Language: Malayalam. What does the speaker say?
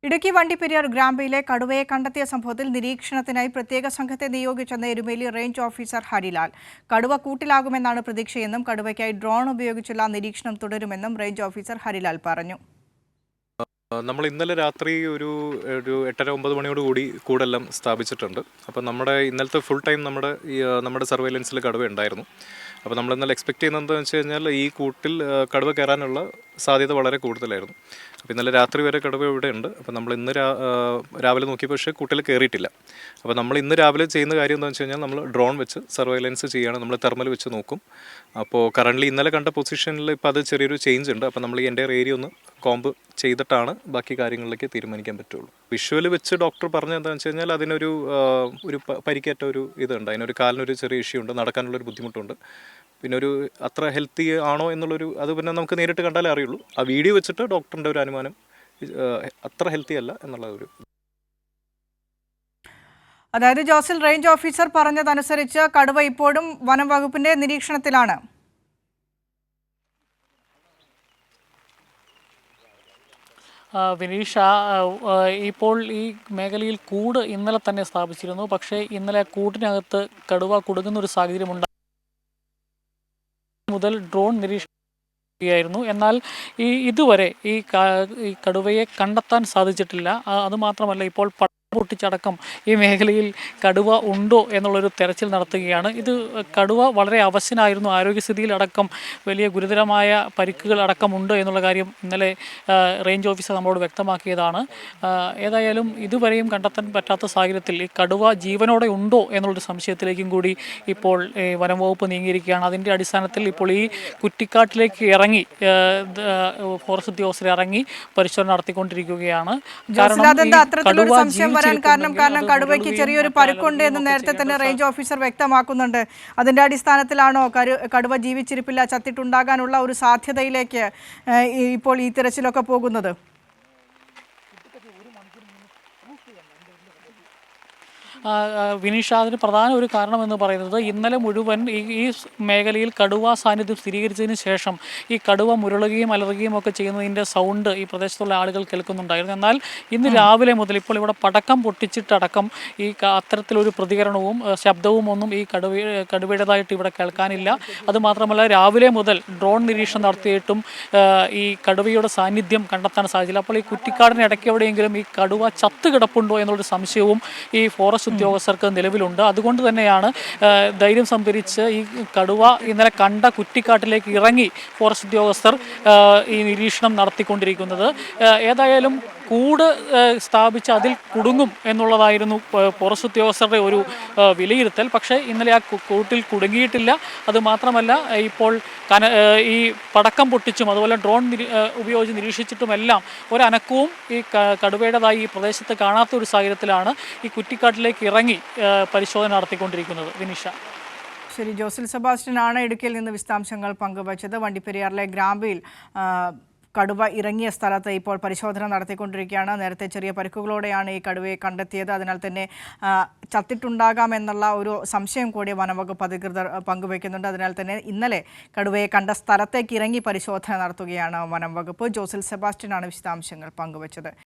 ഇടുക്കി വണ്ടിപ്പെരിയാർ ഗ്രാമ്പയിലെ കടുവയെ കണ്ടെത്തിയ സംഭവത്തിൽ നിരീക്ഷണത്തിനായി പ്രത്യേക സംഘത്തെ നിയോഗിച്ചെന്ന എരുമേലി റേഞ്ച് ഓഫീസർ ഹരിലാൽ. കടുവ കൂട്ടിലാകുമെന്നാണ് പ്രതീക്ഷയെന്നും കടുവയ്ക്കായി ഡ്രോൺ ഉപയോഗിച്ചുള്ള നിരീക്ഷണം തുടരുമെന്നും റേഞ്ച് ഓഫീസർ ഹരിലാൽ പറഞ്ഞു. നമ്മൾ ഇന്നലെ രാത്രി ഒരു 8:30-9 മണിയോടുകൂടി കൂടെല്ലാം സ്ഥാപിച്ചിട്ടുണ്ട്. അപ്പോൾ നമ്മുടെ ഇന്നലത്തെ ഫുൾ ടൈം നമ്മുടെ സർവൈലൻസിൽ കടുവ ഉണ്ടായിരുന്നു. അപ്പോൾ നമ്മൾ ഇന്നലെ എക്സ്പെക്ട് ചെയ്യുന്നത് എന്താണെന്ന് വെച്ച് കഴിഞ്ഞാൽ ഈ കൂട്ടിൽ കടുവ കയറാനുള്ള സാധ്യത വളരെ കൂടുതലായിരുന്നു. അപ്പോൾ ഇന്നലെ രാത്രി വരെ കടുവ ഇവിടെ ഉണ്ട്. അപ്പോൾ നമ്മൾ ഇന്ന് രാവിലെ നോക്കിയപ്പോൾ പക്ഷേ കൂട്ടിൽ കയറിയിട്ടില്ല. അപ്പോൾ നമ്മൾ ഇന്ന് രാവിലെ ചെയ്യുന്ന കാര്യം എന്താണെന്ന് വെച്ച് കഴിഞ്ഞാൽ നമ്മൾ ഡ്രോൺ വെച്ച് സർവൈലൻസ് ചെയ്യുകയാണ്. നമ്മൾ തെർമൽ വെച്ച് നോക്കും. അപ്പോൾ കറൻ്റ്ലി ഇന്നലെ കണ്ട പൊസിഷനിൽ ഇപ്പോൾ അത് ചെറിയൊരു ചേഞ്ച് ഉണ്ട്. അപ്പോൾ നമ്മൾ ഈ എൻ്റെ ഏരിയ ഒന്ന് കോമ്പ് ചെയ്തിട്ടാണ് ബാക്കി കാര്യങ്ങളിലേക്ക് തീരുമാനിക്കാൻ പറ്റുള്ളൂ. വിഷ്വൽ വെച്ച് ഡോക്ടർ പറഞ്ഞത് എന്താണെന്ന് വെച്ച് കഴിഞ്ഞാൽ അതിനൊരു പരിക്കേറ്റ ഒരു ഇതുണ്ട്. അതിനൊരു കാലിനൊരു ചെറിയ ഇഷ്യൂ ഉണ്ട്, നടക്കാനുള്ളൊരു ബുദ്ധിമുട്ടുണ്ട്. പിന്നെ ഒരു അത്ര ഹെൽത്തി ആണോ എന്നുള്ളൊരു അത് പിന്നെ നമുക്ക് നേരിട്ട് കണ്ടാലേ അറിയുള്ളൂ. ആ വീഡിയോ വെച്ചിട്ട് ഡോക്ടറിൻ്റെ ഒരു അനുമാനം അത്ര ഹെൽത്തി അല്ല എന്നുള്ള ഒരു. അതായത് ജോസിൽ റേഞ്ച് ഓഫീസർ പറഞ്ഞതനുസരിച്ച് കടുവ ഇപ്പോഴും വനം വകുപ്പിന്റെ നിരീക്ഷണത്തിലാണ്. വിനീഷ, ഇപ്പോൾ ഈ മേഖലയിൽ കൂട് ഇന്നലെ തന്നെ സ്ഥാപിച്ചിരുന്നു. പക്ഷേ ഇന്നലെ കൂട്ടിനകത്ത് കടുവ കുടുങ്ങുന്നൊരു സാഹചര്യമുണ്ട്. മുതൽ ഡ്രോൺ നിരീക്ഷിക്കുകയായിരുന്നു. എന്നാൽ ഇതുവരെ ഈ കടുവയെ കണ്ടെത്താൻ സാധിച്ചിട്ടില്ല. അതുമാത്രമല്ല, ഇപ്പോൾ പൊട്ടിച്ചടക്കം ഈ മേഖലയിൽ കടുവ ഉണ്ടോ എന്നുള്ളൊരു തെരച്ചിൽ നടത്തുകയാണ്. ഇത് കടുവ വളരെ അവശനായിരുന്നു, ആരോഗ്യസ്ഥിതിയിലടക്കം വലിയ ഗുരുതരമായ പരിക്കുകൾ അടക്കമുണ്ട് എന്നുള്ള കാര്യം ഇന്നലെ റേഞ്ച് ഓഫീസർ നമ്മളോട് വ്യക്തമാക്കിയതാണ്. ഏതായാലും ഇതുവരെയും കണ്ടെത്താൻ പറ്റാത്ത സാഹചര്യത്തിൽ ഈ കടുവ ജീവനോടെ ഉണ്ടോ എന്നുള്ളൊരു സംശയത്തിലേക്കും കൂടി ഇപ്പോൾ വനം വകുപ്പ് നീങ്ങിയിരിക്കുകയാണ്. അതിൻ്റെ അടിസ്ഥാനത്തിൽ ഇപ്പോൾ ഈ കുറ്റിക്കാട്ടിലേക്ക് ഇറങ്ങി ഫോറസ്റ്റ് ഉദ്യോഗസ്ഥർ ഇറങ്ങി പരിശോധന നടത്തിക്കൊണ്ടിരിക്കുകയാണ്. കാരണം കടുവയ്ക്ക് ചെറിയൊരു പരുക്കുണ്ട് എന്ന് നേരത്തെ തന്നെ റേഞ്ച് ഓഫീസർ വ്യക്തമാക്കുന്നുണ്ട്. അതിന്റെ അടിസ്ഥാനത്തിലാണോ കടുവ ജീവിച്ചിരിപ്പില്ല, ചത്തിട്ടുണ്ടാകാനുള്ള ഒരു സാധ്യതയിലേക്ക് ഇപ്പോൾ ഈ തിരച്ചിലൊക്കെ പോകുന്നത്? വിനീഷ, അതിന് പ്രധാന ഒരു കാരണമെന്ന് പറയുന്നത് ഇന്നലെ മുഴുവൻ ഈ മേഖലയിൽ കടുവ സാന്നിധ്യം സ്ഥിരീകരിച്ചതിന് ശേഷം ഈ കടുവ മുരളുകയും അലറുകയും ഒക്കെ ചെയ്യുന്നതിൻ്റെ സൗണ്ട് ഈ പ്രദേശത്തുള്ള ആളുകൾ കേൾക്കുന്നുണ്ടായിരുന്നു. എന്നാൽ ഇന്ന് രാവിലെ മുതൽ ഇപ്പോൾ ഇവിടെ പടക്കം പൊട്ടിച്ചിട്ടടക്കം ഈ അത്തരത്തിലൊരു പ്രതികരണവും ശബ്ദവും ഒന്നും ഈ കടുവയുടേതായിട്ട് ഇവിടെ കേൾക്കാനില്ല. അതുമാത്രമല്ല, രാവിലെ മുതൽ ഡ്രോൺ നിരീക്ഷണം നടത്തിയിട്ടും ഈ കടുവയുടെ സാന്നിധ്യം കണ്ടെത്താൻ സാധിച്ചില്ല. അപ്പോൾ ഈ കുറ്റിക്കാടിന് ഇടയ്ക്ക് എവിടെയെങ്കിലും ഈ കടുവ ചത്ത് കിടപ്പുണ്ടോ എന്നുള്ളൊരു സംശയവും ഈ ഫോറസ്റ്റ് ഉദ്യോഗസ്ഥർക്ക് നിലവിലുണ്ട്. അതുകൊണ്ട് തന്നെയാണ് ധൈര്യം സംഭരിച്ച് ഈ കടുവ ഇന്നലെ കണ്ട കുറ്റിക്കാട്ടിലേക്ക് ഇറങ്ങി ഫോറസ്റ്റ് ഉദ്യോഗസ്ഥർ ഈ നിരീക്ഷണം നടത്തിക്കൊണ്ടിരിക്കുന്നത്. ഏതായാലും കൂട് സ്ഥാപിച്ച് അതിൽ കുടുങ്ങും എന്നുള്ളതായിരുന്നു ഫോറസ്റ്റ് ഉദ്യോഗസ്ഥരുടെ ഒരു വിലയിരുത്തൽ. പക്ഷേ ഇന്നലെ ആ കൂട്ടിൽ കുടുങ്ങിയിട്ടില്ല. അതുമാത്രമല്ല, ഇപ്പോൾ ഈ പടക്കം പൊട്ടിച്ചും അതുപോലെ ഡ്രോൺ ഉപയോഗിച്ച് നിരീക്ഷിച്ചിട്ടുമെല്ലാം ഒരനക്കവും ഈ കടുവയുടേതായി ഈ പ്രദേശത്ത് കാണാത്ത ഒരു സാഹചര്യത്തിലാണ് ഈ കുറ്റിക്കാട്ടിലേക്ക് ഇറങ്ങി പരിശോധന നടത്തിക്കൊണ്ടിരിക്കുന്നത്. വിനിഷ. ശരി, ജോസിൽ സെബാസ്റ്റ്യനാണ് ഇടുക്കിയിൽ നിന്ന് വിശദാംശങ്ങൾ പങ്കുവച്ചത്. വണ്ടിപ്പെരിയാറിലെ ഗ്രാമ്പയിൽ കടുവ ഇറങ്ങിയ സ്ഥലത്ത് ഇപ്പോൾ പരിശോധന നടത്തിക്കൊണ്ടിരിക്കുകയാണ്. നേരത്തെ ചെറിയ പരിക്കുകളോടെയാണ് ഈ കടുവയെ കണ്ടെത്തിയത്. അതിനാൽ തന്നെ ചത്തിട്ടുണ്ടാകാമെന്നുള്ള ഒരു സംശയം കൂടി വനംവകുപ്പ് അധികൃതർ പങ്കുവയ്ക്കുന്നുണ്ട്. അതിനാൽ തന്നെ ഇന്നലെ കടുവയെ കണ്ട സ്ഥലത്തേക്ക് ഇറങ്ങി പരിശോധന നടത്തുകയാണ് വനംവകുപ്പ്. ജോസിൽ സെബാസ്റ്റ്യനാണ് വിശദാംശങ്ങൾ പങ്കുവച്ചത്.